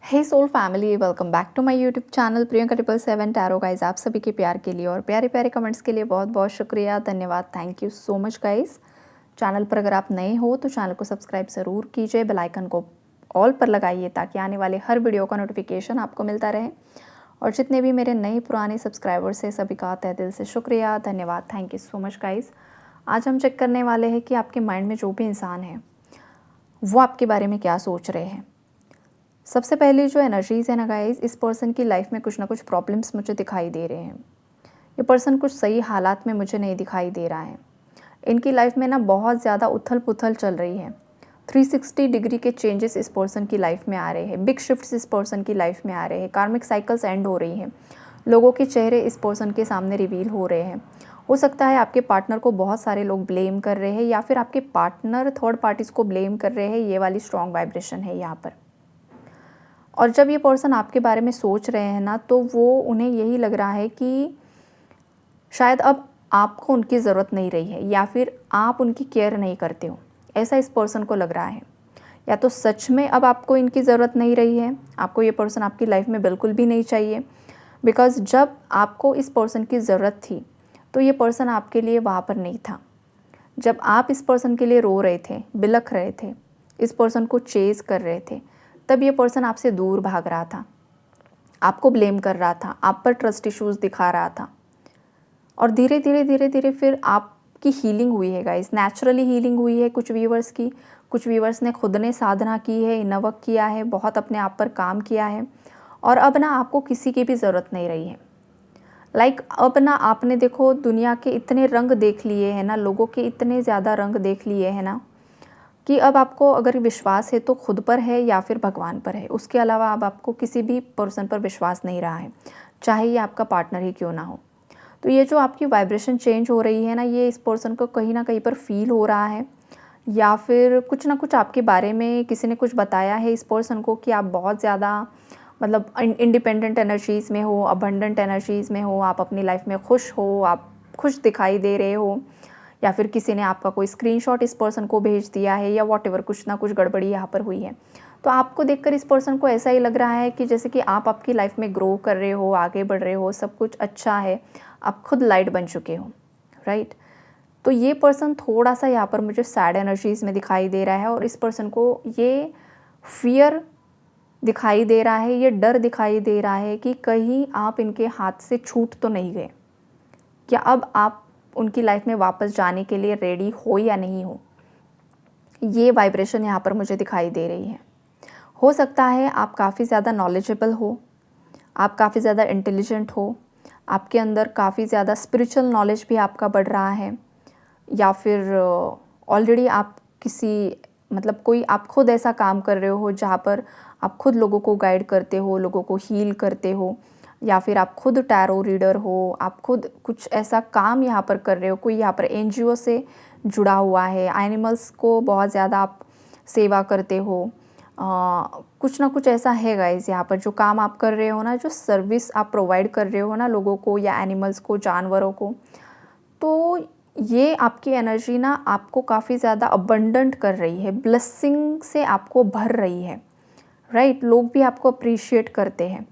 Hey soul family, welcome back to my YouTube channel Priyanka 777 tarot guys. आप सभी के प्यार के लिए और प्यारे प्यारे कमेंट्स के लिए बहुत बहुत शुक्रिया, धन्यवाद, thank you so much guys. Channel पर अगर आप नए हो तो चैनल को सब्सक्राइब ज़रूर कीजिए, बेल आइकन को ऑल पर लगाइए ताकि आने वाले हर वीडियो का नोटिफिकेशन आपको मिलता रहे। और जितने भी मेरे नए पुराने सब्सक्राइबर्स हैं सभी का तहे दिल से शुक्रिया, धन्यवाद, thank you so much guys. आज हम चेक करने वाले हैं कि आपके माइंड में जो भी इंसान है वो आपके बारे में क्या सोच रहे हैं। सबसे पहले जो एनर्जीज़ है ना गाइस, इस पर्सन की लाइफ में कुछ ना कुछ प्रॉब्लम्स मुझे दिखाई दे रहे हैं। ये पर्सन कुछ सही हालात में मुझे नहीं दिखाई दे रहा है। इनकी लाइफ में ना बहुत ज़्यादा उथल पुथल चल रही है। 360 डिग्री के चेंजेस इस पर्सन की लाइफ में आ रहे हैं। बिग शिफ्ट्स इस पर्सन की लाइफ में आ रहे हैं। कार्मिक साइकिल्स एंड हो रही हैं। लोगों के चेहरे इस पर्सन के सामने रिवील हो रहे हैं। हो सकता है आपके पार्टनर को बहुत सारे लोग ब्लेम कर रहे हैं या फिर आपके पार्टनर थर्ड पार्टीज़ को ब्लेम कर रहे हैं। ये वाली स्ट्रॉन्ग वाइब्रेशन है यहाँ पर। और जब ये पर्सन आपके बारे में सोच रहे हैं ना, तो वो उन्हें यही लग रहा है कि शायद अब आपको उनकी ज़रूरत नहीं रही है या फिर आप उनकी केयर नहीं करते हो। ऐसा इस पर्सन को लग रहा है। या तो सच में अब आपको इनकी ज़रूरत नहीं रही है, आपको ये पर्सन आपकी लाइफ में बिल्कुल भी नहीं चाहिए। बिकॉज़ जब आपको इस पर्सन की ज़रूरत थी तो ये पर्सन आपके लिए वहाँ पर नहीं था। जब आप इस पर्सन के लिए रो रहे थे, बिलख रहे थे, इस पर्सन को चेज़ कर रहे थे, तब ये पर्सन आपसे दूर भाग रहा था, आपको ब्लेम कर रहा था, आप पर ट्रस्ट इश्यूज़ दिखा रहा था। और धीरे धीरे फिर आपकी हीलिंग हुई है गाइस, नेचुरली हीलिंग हुई है कुछ व्यूवर्स की। कुछ व्यूवर्स ने खुद ने साधना की है, इनर वर्क किया है, बहुत अपने आप पर काम किया है। और अब ना आपको किसी की भी ज़रूरत नहीं रही है। अब ना आपने देखो दुनिया के इतने रंग देख लिए हैं ना, लोगों के इतने ज़्यादा रंग देख लिए हैं ना, कि अब आपको अगर विश्वास है तो खुद पर है या फिर भगवान पर है। उसके अलावा अब आपको किसी भी पर्सन पर विश्वास नहीं रहा है, चाहे ये आपका पार्टनर ही क्यों ना हो। तो ये जो आपकी वाइब्रेशन चेंज हो रही है ना, ये इस पर्सन को कहीं ना कहीं पर फील हो रहा है। या फिर कुछ ना कुछ आपके बारे में किसी ने कुछ बताया है इस पर्सन को कि आप बहुत ज़्यादा मतलब इंडिपेंडेंट एनर्जीज़ में हो, अबंडेंट एनर्जीज़ में हो, आप अपनी लाइफ में खुश हो, आप खुश दिखाई दे रहे हो। या फिर किसी ने आपका कोई स्क्रीनशॉट इस पर्सन को भेज दिया है या वॉटएवर, कुछ ना कुछ गड़बड़ी यहाँ पर हुई है। तो आपको देखकर इस पर्सन को ऐसा ही लग रहा है कि जैसे कि आप आपकी लाइफ में ग्रो कर रहे हो, आगे बढ़ रहे हो, सब कुछ अच्छा है, आप खुद लाइट बन चुके हो, राइट। तो ये पर्सन थोड़ा सा यहाँ पर मुझे सैड एनर्जीज़ में दिखाई दे रहा है और इस पर्सन को ये फियर दिखाई दे रहा है, ये डर दिखाई दे रहा है कि कहीं आप इनके हाथ से छूट तो नहीं गए। क्या अब आप उनकी लाइफ में वापस जाने के लिए रेडी हो या नहीं हो। ये वाइब्रेशन यहाँ पर मुझे दिखाई दे रही है। हो सकता है आप काफ़ी ज़्यादा नॉलेजेबल हो, आप काफ़ी ज़्यादा इंटेलिजेंट हो, आपके अंदर काफ़ी ज़्यादा स्पिरिचुअल नॉलेज भी आपका बढ़ रहा है। या फिर ऑलरेडी आप किसी मतलब कोई आप खुद ऐसा काम कर रहे हो जहाँ पर आप खुद लोगों को गाइड करते हो, लोगों को हील करते हो। या फिर आप खुद टैरो रीडर हो, आप खुद कुछ ऐसा काम यहाँ पर कर रहे हो, कोई यहाँ पर एनजीओ से जुड़ा हुआ है, एनिमल्स को बहुत ज़्यादा आप सेवा करते हो। कुछ ना कुछ ऐसा है गाइस यहाँ पर जो काम आप कर रहे हो ना, जो सर्विस आप प्रोवाइड कर रहे हो ना लोगों को या एनिमल्स को, जानवरों को। तो ये आपकी एनर्जी ना आपको काफ़ी ज़्यादा अबंडेंट कर रही है, ब्लेसिंग से आपको भर रही है, राइट। लोग भी आपको अप्रिशिएट करते हैं।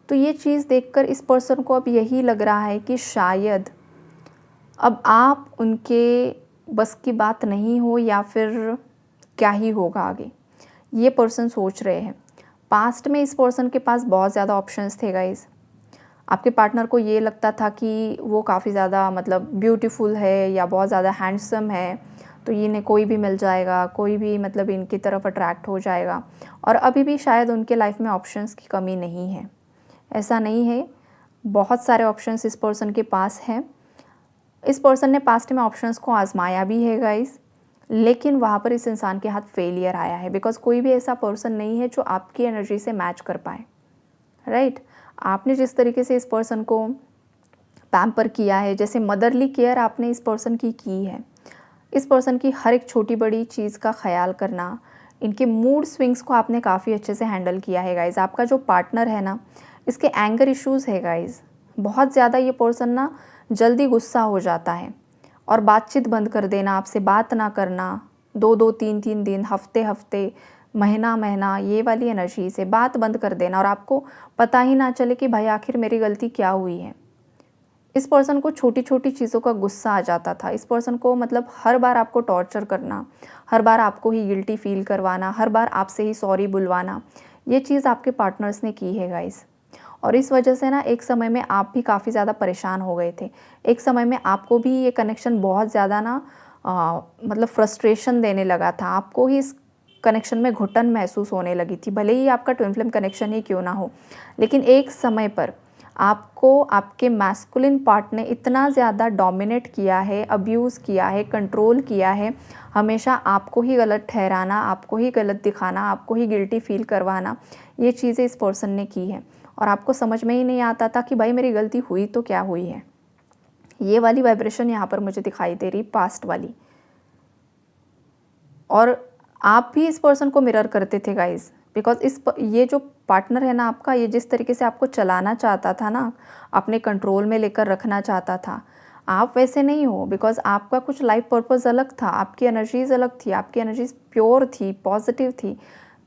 तो ये चीज़ देखकर इस पर्सन को अब यही लग रहा है कि शायद अब आप उनके बस की बात नहीं हो या फिर क्या ही होगा आगे, ये पर्सन सोच रहे हैं। पास्ट में इस पर्सन के पास बहुत ज़्यादा ऑप्शंस थे गाइस। आपके पार्टनर को ये लगता था कि वो काफ़ी ज़्यादा मतलब ब्यूटीफुल है या बहुत ज़्यादा हैंडसम है, तो इन्हें कोई भी मिल जाएगा, कोई भी मतलब इनकी तरफ अट्रैक्ट हो जाएगा। और अभी भी शायद उनके लाइफ में ऑप्शंस की कमी नहीं है, ऐसा नहीं है, बहुत सारे ऑप्शंस इस पर्सन के पास हैं। इस पर्सन ने पास्ट में ऑप्शंस को आजमाया भी है गाइस, लेकिन वहाँ पर इस इंसान के हाथ फेलियर आया है। बिकॉज कोई भी ऐसा पर्सन नहीं है जो आपकी एनर्जी से मैच कर पाए, राइट। आपने जिस तरीके से इस पर्सन को पैम्पर किया है, जैसे मदरली केयर आपने इस पर्सन की है, इस पर्सन की हर एक छोटी बड़ी चीज़ का ख्याल करना, इनके मूड स्विंग्स को आपने काफ़ी अच्छे से हैंडल किया है गाइज़। आपका जो पार्टनर है ना, इसके एंगर इश्यूज़ है गाइज़, बहुत ज़्यादा। ये पर्सन ना जल्दी गुस्सा हो जाता है और बातचीत बंद कर देना, आपसे बात ना करना, 2-2 3-3 दिन, हफ्ते हफ्ते महीना महीना ये वाली एनर्जी से बात बंद कर देना और आपको पता ही ना चले कि भाई आखिर मेरी गलती क्या हुई है। इस पर्सन को छोटी छोटी चीज़ों का गुस्सा आ जाता था। इस पर्सन को मतलब हर बार आपको टॉर्चर करना, हर बार आपको ही गिल्टी फील करवाना, हर बार आपसे ही सॉरी बुलवाना, ये चीज़ आपके पार्टनर्स ने की है गाइस। और इस वजह से ना एक समय में आप भी काफ़ी ज़्यादा परेशान हो गए थे। एक समय में आपको भी ये कनेक्शन बहुत ज़्यादा ना मतलब फ्रस्ट्रेशन देने लगा था। आपको ही इस कनेक्शन में घुटन महसूस होने लगी थी। भले ही आपका ट्विन फ्लेम कनेक्शन ही क्यों ना हो, लेकिन एक समय पर आपको आपके मैस्कुलिन पार्ट ने इतना ज़्यादा डोमिनेट किया है, अब्यूज़ किया है, कंट्रोल किया है, हमेशा आपको ही गलत ठहराना, आपको ही गलत दिखाना, आपको ही गिल्टी फील करवाना, ये चीज़ें इस पर्सन ने की हैं। और आपको समझ में ही नहीं आता था कि भाई मेरी गलती हुई तो क्या हुई है। ये वाली वाइब्रेशन यहाँ पर मुझे दिखाई दे रही, पास्ट वाली। और आप भी इस पर्सन को मिरर करते थे गाइज, बिकॉज ये जो पार्टनर है ना आपका, ये जिस तरीके से आपको चलाना चाहता था ना, अपने कंट्रोल में लेकर रखना चाहता था, आप वैसे नहीं हो। बिकॉज आपका कुछ लाइफ पर्पस अलग था, आपकी एनर्जीज अलग थी, आपकी एनर्जीज प्योर थी, पॉजिटिव थी।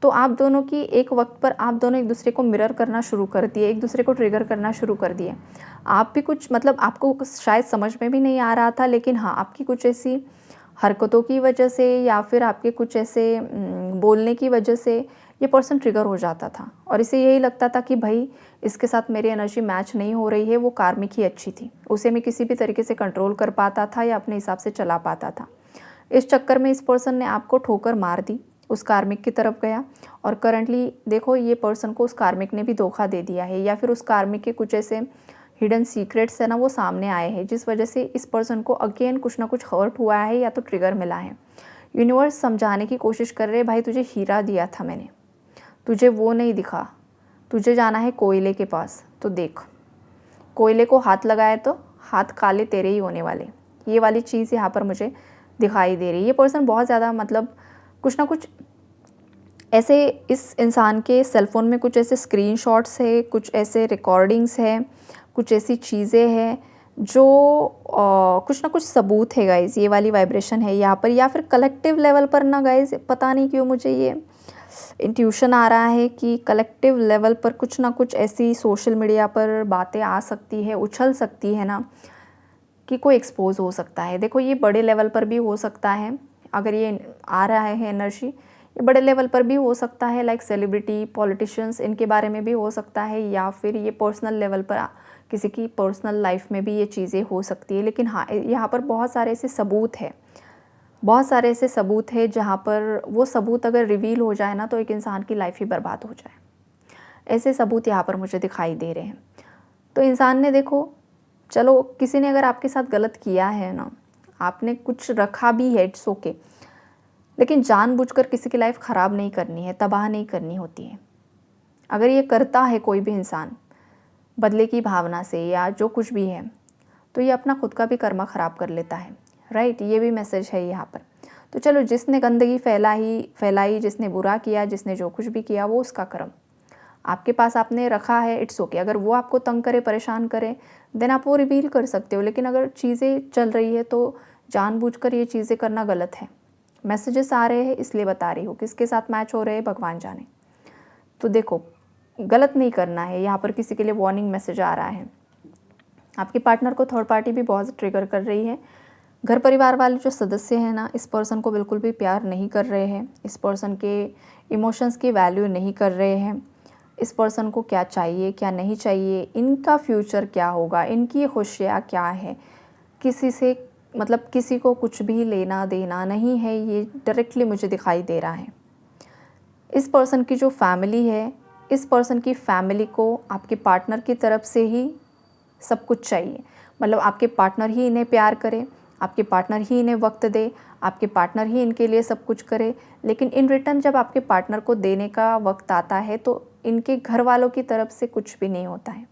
तो आप दोनों की एक वक्त पर आप दोनों एक दूसरे को मिरर करना शुरू कर दिए, एक दूसरे को ट्रिगर करना शुरू कर दिए। आप भी कुछ मतलब आपको शायद समझ में भी नहीं आ रहा था, लेकिन हाँ, आपकी कुछ ऐसी हरकतों की वजह से या फिर आपके कुछ ऐसे बोलने की वजह से ये पर्सन ट्रिगर हो जाता था और इसे यही लगता था कि भाई इसके साथ मेरी एनर्जी मैच नहीं हो रही है, वो कार्मिक ही अच्छी थी, उसे मैं किसी भी तरीके से कंट्रोल कर पाता था या अपने हिसाब से चला पाता था। इस चक्कर में इस पर्सन ने आपको ठोकर मार दी, उस कार्मिक की तरफ गया और करंटली देखो ये पर्सन को उस कार्मिक ने भी धोखा दे दिया है या फिर उस कार्मिक के कुछ ऐसे हिडन सीक्रेट्स है ना वो सामने आए हैं, जिस वजह से इस पर्सन को अगेन कुछ ना कुछ हर्ट हुआ है या तो ट्रिगर मिला है। यूनिवर्स समझाने की कोशिश कर रहे, भाई तुझे हीरा दिया था मैंने, तुझे वो नहीं दिखा, तुझे जाना है कोयले के पास, तो देख कोयले को हाथ लगाए तो हाथ काले तेरे ही होने वाले। ये वाली चीज़ यहाँ पर मुझे दिखाई दे रही है। ये पर्सन बहुत ज़्यादा मतलब कुछ ना कुछ ऐसे इस इंसान के सेलफ़ोन में कुछ ऐसे स्क्रीनशॉट्स है, कुछ ऐसे रिकॉर्डिंग्स है, कुछ ऐसी चीज़ें हैं जो कुछ ना कुछ सबूत है गाइज़। ये वाली वाइब्रेशन है यहाँ पर, या फिर कलेक्टिव लेवल पर ना गाइज़, पता नहीं क्यों मुझे ये इंट्यूशन आ रहा है कि कलेक्टिव लेवल पर कुछ ना कुछ ऐसी सोशल मीडिया पर बातें आ सकती है, उछल सकती है ना, कि कोई एक्सपोज हो सकता है। देखो ये बड़े लेवल पर भी हो सकता है, अगर ये आ रहा है एनर्जी, ये बड़े लेवल पर भी हो सकता है, लाइक सेलिब्रिटी, पॉलिटिशियंस, इनके बारे में भी हो सकता है, या फिर ये पर्सनल लेवल पर किसी की पर्सनल लाइफ में भी ये चीज़ें हो सकती है। लेकिन हाँ, यहाँ पर बहुत सारे ऐसे सबूत है, बहुत सारे ऐसे सबूत है जहाँ पर वो सबूत अगर रिवील हो जाए ना तो एक इंसान की लाइफ ही बर्बाद हो जाए। ऐसे सबूत यहाँ पर मुझे दिखाई दे रहे हैं। तो इंसान ने देखो, चलो किसी ने अगर आपके साथ गलत किया है ना, आपने कुछ रखा भी है, इट्स ओके, लेकिन जानबूझकर किसी की लाइफ ख़राब नहीं करनी है, तबाह नहीं करनी होती है। अगर ये करता है कोई भी इंसान बदले की भावना से या जो कुछ भी है, तो ये अपना खुद का भी कर्मा ख़राब कर लेता है, राइट। ये भी मैसेज है यहाँ पर। तो चलो, जिसने गंदगी फैलाई, जिसने बुरा किया, जिसने जो कुछ भी किया, वो उसका कर्म आपके पास आपने रखा है, इट्स ओके। अगर वो आपको तंग करे, परेशान करे, देन आप वो रिवील कर सकते हो। लेकिन अगर चीज़ें चल रही है तो जानबूझकर ये चीज़ें करना गलत है। मैसेजेस आ रहे हैं इसलिए बता रही हूँ, किसके साथ मैच हो रहे हैं भगवान जाने। तो देखो, गलत नहीं करना है। यहाँ पर किसी के लिए वार्निंग मैसेज आ रहा है। आपके पार्टनर को थर्ड पार्टी भी बहुत ट्रिगर कर रही है। घर परिवार वाले जो सदस्य हैं ना, इस पर्सन को बिल्कुल भी प्यार नहीं कर रहे हैं, इस पर्सन के इमोशंस की वैल्यू नहीं कर रहे हैं। इस पर्सन को क्या चाहिए, क्या नहीं चाहिए, इनका फ्यूचर क्या होगा, इनकी खुशियाँ क्या है, किसी से मतलब किसी को कुछ भी लेना देना नहीं है, ये डायरेक्टली मुझे दिखाई दे रहा है। इस पर्सन की जो फैमिली है, इस पर्सन की फैमिली को आपके पार्टनर की तरफ से ही सब कुछ चाहिए। मतलब आपके पार्टनर ही इन्हें प्यार करे, आपके पार्टनर ही इन्हें वक्त दे, आपके पार्टनर ही इनके लिए सब कुछ करे। लेकिन इन रिटर्न जब आपके पार्टनर को देने का वक्त आता है तो इनके घर वालों की तरफ से कुछ भी नहीं होता है।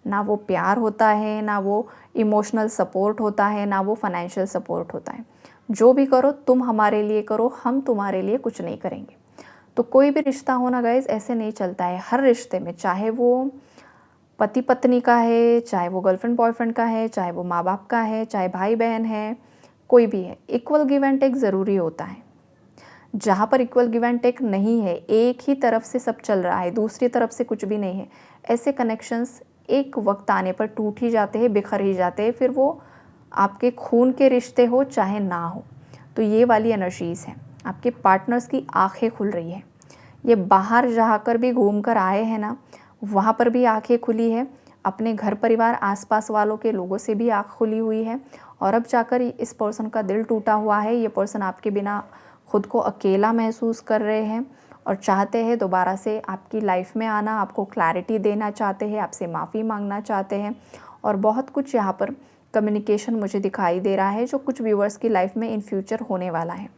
ना वो प्यार होता है, ना वो इमोशनल सपोर्ट होता है, ना वो फाइनेंशियल सपोर्ट होता है। जो भी करो तुम हमारे लिए करो, हम तुम्हारे लिए कुछ नहीं करेंगे। तो कोई भी रिश्ता होना गाइज ऐसे नहीं चलता है। हर रिश्ते में, चाहे वो पति पत्नी का है, चाहे वो गर्लफ्रेंड बॉयफ्रेंड का है, चाहे वो माँ बाप का है, चाहे भाई बहन है, कोई भी है, इक्वल गिव एंड टेक ज़रूरी होता है। जहाँ पर इक्वल गिव एंड टेक नहीं है, एक ही तरफ से सब चल रहा है, दूसरी तरफ से कुछ भी नहीं है, ऐसे कनेक्शंस एक वक्त आने पर टूट ही जाते हैं, बिखर ही जाते हैं, फिर वो आपके खून के रिश्ते हो चाहे ना हो। तो ये वाली एनर्जीज़ हैं, आपके पार्टनर्स की आंखें खुल रही है, ये बाहर जाकर भी घूम कर आए हैं ना, वहाँ पर भी आंखें खुली है, अपने घर परिवार आसपास वालों के लोगों से भी आँख खुली हुई है, और अब जाकर इस पर्सन का दिल टूटा हुआ है। ये पर्सन आपके बिना खुद को अकेला महसूस कर रहे हैं और चाहते हैं दोबारा से आपकी लाइफ में आना, आपको क्लैरिटी देना चाहते हैं, आपसे माफ़ी मांगना चाहते हैं, और बहुत कुछ यहाँ पर कम्युनिकेशन मुझे दिखाई दे रहा है जो कुछ व्यूअर्स की लाइफ में इन फ्यूचर होने वाला है।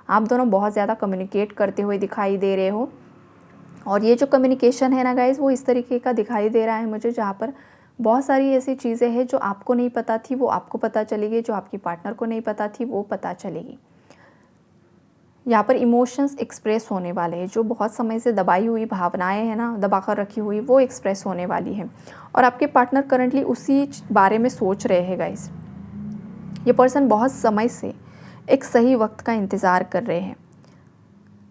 आप दोनों बहुत ज़्यादा कम्युनिकेट करते हुए दिखाई दे रहे हो, और ये जो कम्युनिकेशन है ना गाइज़, वो इस तरीके का दिखाई दे रहा है मुझे जहाँ पर बहुत सारी ऐसी चीज़ें हैं जो आपको नहीं पता थी वो आपको पता चलेगी, जो आपकी पार्टनर को नहीं पता थी वो पता चलेगी। यहाँ पर इमोशंस एक्सप्रेस होने वाले हैं, जो बहुत समय से दबाई हुई भावनाएं हैं ना, दबा कर रखी हुई, वो एक्सप्रेस होने वाली हैं। और आपके पार्टनर करंटली उसी बारे में सोच रहे हैं गाइस। ये पर्सन बहुत समय से एक सही वक्त का इंतज़ार कर रहे हैं,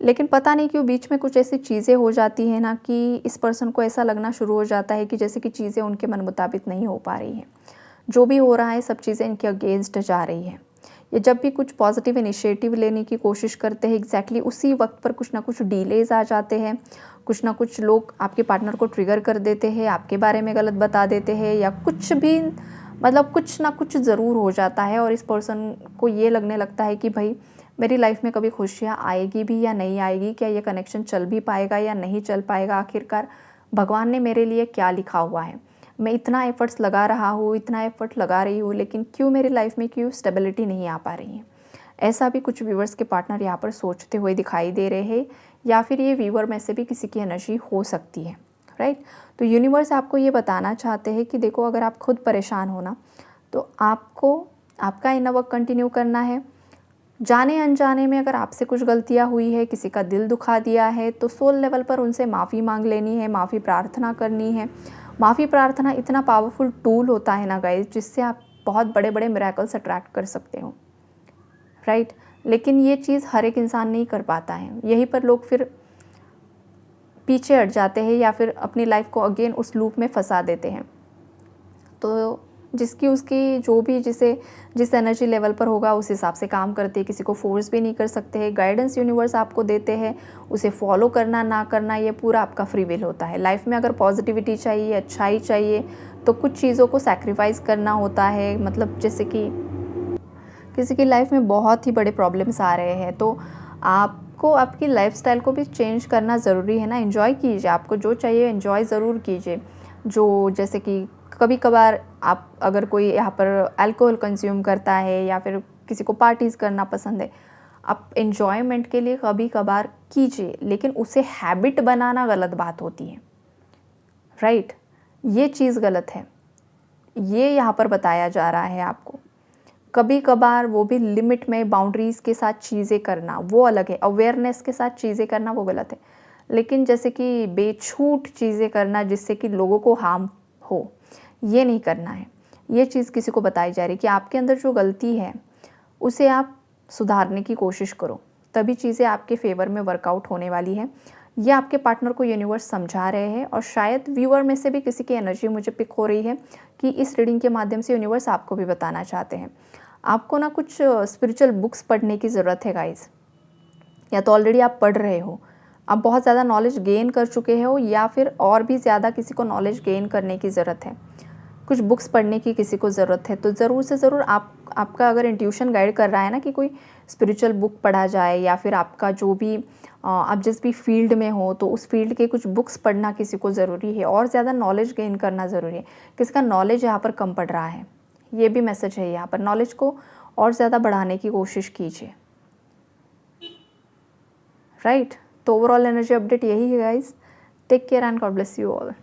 लेकिन पता नहीं क्यों बीच में कुछ ऐसी चीज़ें हो जाती हैं ना कि इस पर्सन को ऐसा लगना शुरू हो जाता है कि जैसे कि चीज़ें उनके मन मुताबिक नहीं हो पा रही हैं। जो भी हो रहा है सब चीज़ें इनके अगेंस्ट जा रही हैं। ये जब भी कुछ पॉजिटिव इनिशिएटिव लेने की कोशिश करते हैं, एग्जैक्टली उसी वक्त पर कुछ ना कुछ डिलेज आ जाते हैं। कुछ ना कुछ लोग आपके पार्टनर को ट्रिगर कर देते हैं, आपके बारे में गलत बता देते हैं, या कुछ भी मतलब कुछ ना कुछ ज़रूर हो जाता है, और इस पर्सन को ये लगने लगता है कि भाई मेरी लाइफ में कभी खुशियाँ आएगी भी या नहीं आएगी, क्या ये कनेक्शन चल भी पाएगा या नहीं चल पाएगा, आखिरकार भगवान ने मेरे लिए क्या लिखा हुआ है। मैं इतना एफर्ट्स लगा रहा हूँ, इतना एफर्ट लगा रही हूँ, लेकिन क्यों मेरी लाइफ में क्यों स्टेबिलिटी नहीं आ पा रही है। ऐसा भी कुछ व्यूवर्स के पार्टनर यहाँ पर सोचते हुए दिखाई दे रहे हैं, या फिर ये व्यूवर में से भी किसी की एनर्जी हो सकती है, राइट। तो यूनिवर्स आपको ये बताना चाहते हैं कि देखो, अगर आप खुद परेशान हो ना, तो आपको आपका इनर वर्क कंटिन्यू करना है। जाने अनजाने में अगर आपसे कुछ गलतियाँ हुई है, किसी का दिल दुखा दिया है, तो सोल लेवल पर उनसे माफ़ी मांग लेनी है, माफ़ी प्रार्थना करनी है। माफ़ी प्रार्थना इतना पावरफुल टूल होता है ना गाइस, जिससे आप बहुत बड़े बड़े मिरेकल्स अट्रैक्ट कर सकते हो, राइट। लेकिन ये चीज़ हर एक इंसान नहीं कर पाता है। यहीं पर लोग फिर पीछे हट जाते हैं, या फिर अपनी लाइफ को अगेन उस लूप में फंसा देते हैं। तो जिसकी उसकी जो भी जिस एनर्जी लेवल पर होगा उस हिसाब से काम करते हैं, किसी को फोर्स भी नहीं कर सकते हैं। गाइडेंस यूनिवर्स आपको देते हैं, उसे फॉलो करना ना करना ये पूरा आपका फ्री विल होता है। लाइफ में अगर पॉजिटिविटी चाहिए, अच्छाई चाहिए, तो कुछ चीज़ों को सैक्रिफाइस करना होता है। मतलब जैसे कि किसी की लाइफ में बहुत ही बड़े प्रॉब्लम्स आ रहे हैं, तो आपको आपकी लाइफस्टाइल को भी चेंज करना ज़रूरी है ना। एंजॉय कीजिए, आपको जो चाहिए एंजॉय ज़रूर कीजिए। जो जैसे कि कभी कभार आप अगर कोई यहाँ पर अल्कोहल कंज्यूम करता है, या फिर किसी को पार्टीज़ करना पसंद है, आप एन्जॉयमेंट के लिए कभी कभार कीजिए, लेकिन उसे हैबिट बनाना गलत बात होती है, राइट। ये चीज़ गलत है, ये यहाँ पर बताया जा रहा है आपको। कभी कभार वो भी लिमिट में, बाउंड्रीज़ के साथ चीज़ें करना वो अलग है, अवेयरनेस के साथ चीज़ें करना वो गलत है। लेकिन जैसे कि बेछूट चीज़ें करना जिससे कि लोगों को हार्म हो, ये नहीं करना है। ये चीज़ किसी को बताई जा रही है कि आपके अंदर जो गलती है उसे आप सुधारने की कोशिश करो, तभी चीज़ें आपके फेवर में वर्कआउट होने वाली है। ये आपके पार्टनर को यूनिवर्स समझा रहे हैं, और शायद व्यूअर में से भी किसी की एनर्जी मुझे पिक हो रही है कि इस रीडिंग के माध्यम से यूनिवर्स आपको भी बताना चाहते हैं। आपको ना कुछ स्पिरिचुअल बुक्स पढ़ने की ज़रूरत है गाइस, या तो ऑलरेडी आप पढ़ रहे हो, आप बहुत ज़्यादा नॉलेज गेन कर चुके हो, या फिर और भी ज़्यादा किसी को नॉलेज गेन करने की ज़रूरत है, कुछ बुक्स पढ़ने की किसी को ज़रूरत है। तो ज़रूर से ज़रूर आपका अगर इंट्यूशन गाइड कर रहा है ना कि कोई स्पिरिचुअल बुक पढ़ा जाए, या फिर आपका जो भी आप जिस भी फील्ड में हो, तो उस फील्ड के कुछ बुक्स पढ़ना किसी को ज़रूरी है, और ज़्यादा नॉलेज गेन करना ज़रूरी है। किसी का नॉलेज यहाँ पर कम पड़ रहा है, ये भी मैसेज है यहाँ पर। नॉलेज को और ज़्यादा बढ़ाने की कोशिश कीजिए, राइट। तो ओवरऑल एनर्जी अपडेट यही है guys. Take care and God bless you all.